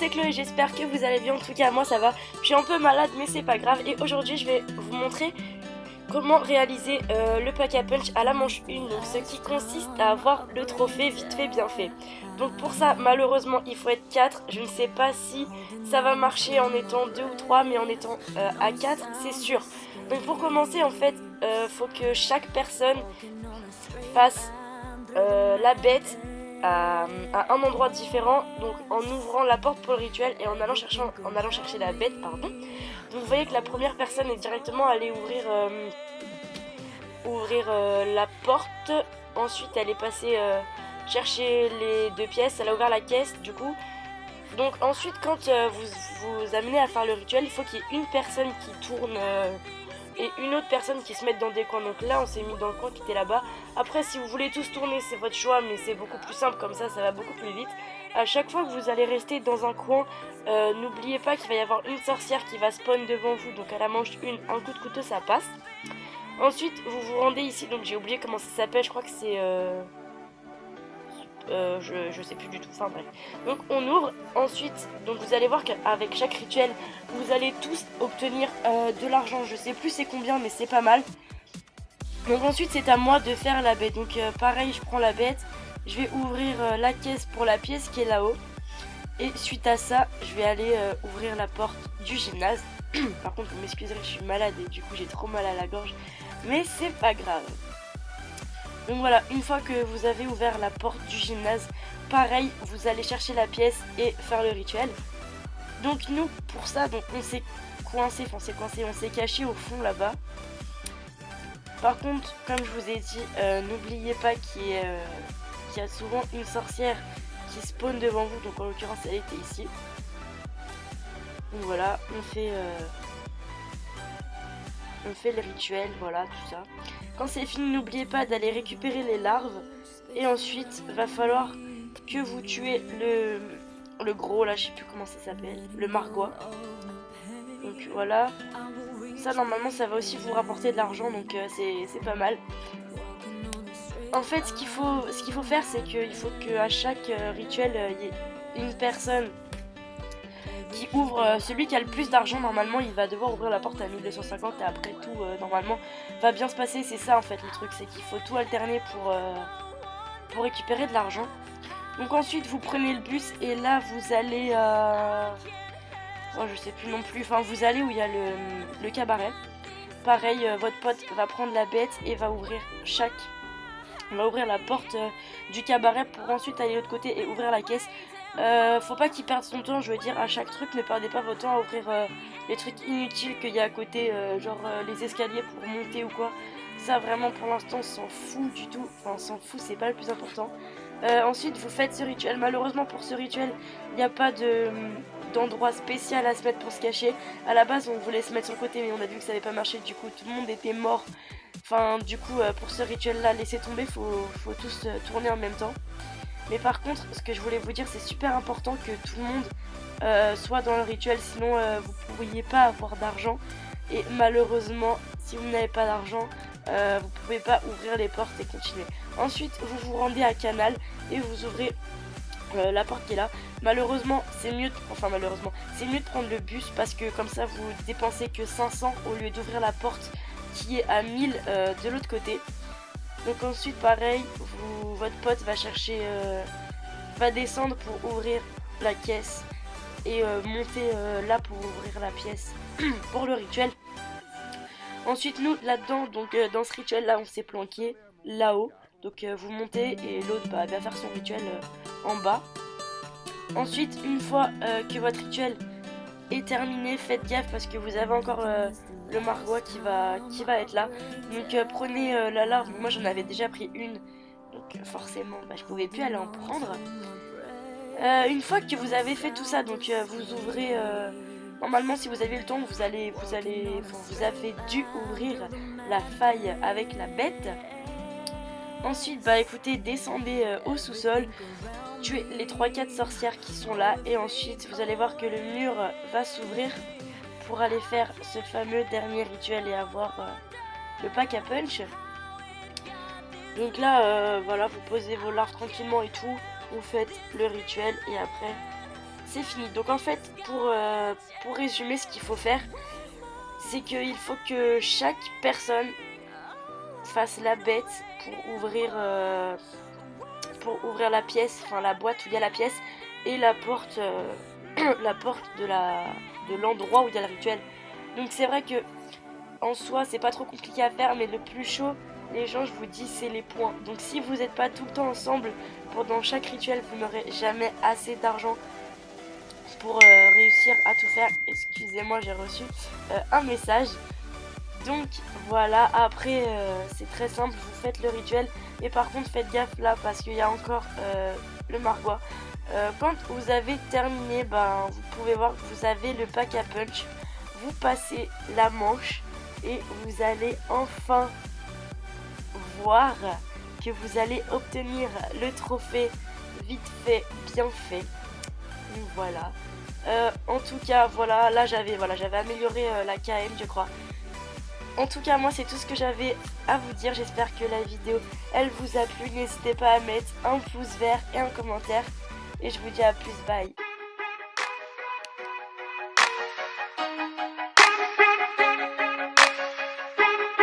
c'est Chloé, j'espère que vous allez bien, en tout cas moi ça va. Je suis un peu malade mais c'est pas grave et aujourd'hui je vais vous montrer comment réaliser le pack à punch à la manche 1, donc ce qui consiste à avoir le trophée vite fait bien fait. Donc pour ça malheureusement il faut être 4, je ne sais pas si ça va marcher en étant 2 ou 3 mais en étant à 4 c'est sûr. Donc pour commencer en fait faut que chaque personne fasse la bête à un endroit différent, donc en ouvrant la porte pour le rituel et en allant chercher la bête, pardon. Donc vous voyez que la première personne est directement allée ouvrir la porte. Ensuite elle est passée chercher les deux pièces, elle a ouvert la caisse du coup. Donc ensuite quand vous amenez à faire le rituel, il faut qu'il y ait une personne qui tourne et une autre personne qui se mette dans des coins. Donc là on s'est mis dans le coin qui était là-bas. Après si vous voulez tous tourner c'est votre choix, mais c'est beaucoup plus simple comme ça va beaucoup plus vite. À chaque fois que vous allez rester dans un coin, n'oubliez pas qu'il va y avoir une sorcière qui va spawn devant vous. Donc à la manche 1, un coup de couteau ça passe. Ensuite vous vous rendez ici, donc j'ai oublié comment ça s'appelle, je crois que c'est... je sais plus du tout, enfin bref. Donc on ouvre, ensuite donc vous allez voir qu'avec chaque rituel vous allez tous obtenir de l'argent. Je sais plus c'est combien mais c'est pas mal. Donc ensuite c'est à moi de faire la bête. Donc pareil, je prends la bête, je vais ouvrir la caisse pour la pièce qui est là-haut. Et suite à ça je vais aller ouvrir la porte du gymnase. Par contre vous m'excuserez, je suis malade et du coup j'ai trop mal à la gorge, mais c'est pas grave. Donc voilà, une fois que vous avez ouvert la porte du gymnase, pareil, vous allez chercher la pièce et faire le rituel. Donc nous, pour ça, donc on s'est coincé, on s'est caché au fond là-bas. Par contre, comme je vous ai dit, n'oubliez pas qu'il y a souvent une sorcière qui spawn devant vous, donc en l'occurrence elle était ici. Donc voilà, on fait le rituel, voilà, tout ça. Quand c'est fini, n'oubliez pas d'aller récupérer les larves. Et ensuite, va falloir que vous tuez le gros, là, je sais plus comment ça s'appelle, le margois. Donc voilà. Ça, normalement, ça va aussi vous rapporter de l'argent, donc c'est pas mal. En fait, ce qu'il faut faire, c'est qu'il faut qu'à chaque rituel, il y ait une personne qui ouvre, celui qui a le plus d'argent. Normalement il va devoir ouvrir la porte à 1250 et après tout normalement va bien se passer. C'est ça en fait le truc, c'est qu'il faut tout alterner pour récupérer de l'argent. Donc ensuite vous prenez le bus et là vous allez oh, je sais plus non plus, enfin vous allez où il y a le cabaret. Pareil, votre pote va prendre la bête et va ouvrir la porte du cabaret pour ensuite aller de l'autre côté et ouvrir la caisse. Faut pas qu'il perde son temps, je veux dire, à chaque truc, ne perdez pas votre temps à ouvrir les trucs inutiles qu'il y a à côté, genre les escaliers pour monter ou quoi. Ça vraiment pour l'instant on s'en fout du tout, enfin on s'en fout, c'est pas le plus important. Ensuite vous faites ce rituel, malheureusement pour ce rituel il n'y a pas d'endroit spécial à se mettre pour se cacher. À la base on voulait se mettre sur le côté mais on a vu que ça n'avait pas marché, du coup tout le monde était mort. Enfin du coup pour ce rituel là laissez tomber, faut tous tourner en même temps. Mais par contre, ce que je voulais vous dire, c'est super important que tout le monde soit dans le rituel, sinon vous ne pourriez pas avoir d'argent. Et malheureusement, si vous n'avez pas d'argent, vous ne pouvez pas ouvrir les portes et continuer. Ensuite, vous vous rendez à Canal et vous ouvrez la porte qui est là. Malheureusement, c'est mieux de prendre le bus parce que comme ça, vous dépensez que 500 au lieu d'ouvrir la porte qui est à 1000 de l'autre côté. Donc ensuite pareil, votre pote va descendre pour ouvrir la caisse et monter là pour ouvrir la pièce pour le rituel. Ensuite nous là-dedans, donc dans ce rituel là on s'est planqué là-haut. Donc vous montez et l'autre va faire son rituel en bas. Ensuite une fois que votre rituel est terminé, faites gaffe parce que vous avez encore le margois qui va être là. Donc prenez la larve, moi j'en avais déjà pris une, donc forcément je pouvais plus aller en prendre. Une fois que vous avez fait tout ça, donc vous ouvrez, normalement si vous avez le temps, vous avez dû ouvrir la faille avec la bête. Ensuite écoutez, descendez au sous-sol, tuez les 3-4 sorcières qui sont là et ensuite vous allez voir que le mur va s'ouvrir pour aller faire ce fameux dernier rituel et avoir le pack à punch. Donc là voilà, vous posez vos larves tranquillement et tout, vous faites le rituel et après c'est fini. Donc en fait, pour résumer, ce qu'il faut faire, c'est qu'il faut que chaque personne fasse la bête pour ouvrir la pièce, enfin la boîte où il y a la pièce, et la porte, la porte de l'endroit où il y a le rituel. Donc c'est vrai que en soi c'est pas trop compliqué à faire, mais le plus chaud, les gens, je vous dis, c'est les points. Donc si vous n'êtes pas tout le temps ensemble pendant chaque rituel, vous n'aurez jamais assez d'argent pour réussir à tout faire. Excusez-moi, j'ai reçu un message. Donc voilà, après c'est très simple, vous faites le rituel. Et par contre faites gaffe là parce qu'il y a encore le Margwa. Quand vous avez terminé, vous pouvez voir que vous avez le pack à punch. Vous passez la manche et vous allez enfin voir que vous allez obtenir le trophée vite fait, bien fait. Donc voilà. En tout cas, voilà, là j'avais amélioré la KM, je crois. En tout cas, moi c'est tout ce que j'avais à vous dire. J'espère que la vidéo elle vous a plu. N'hésitez pas à mettre un pouce vert et un commentaire. Et je vous dis à plus, bye.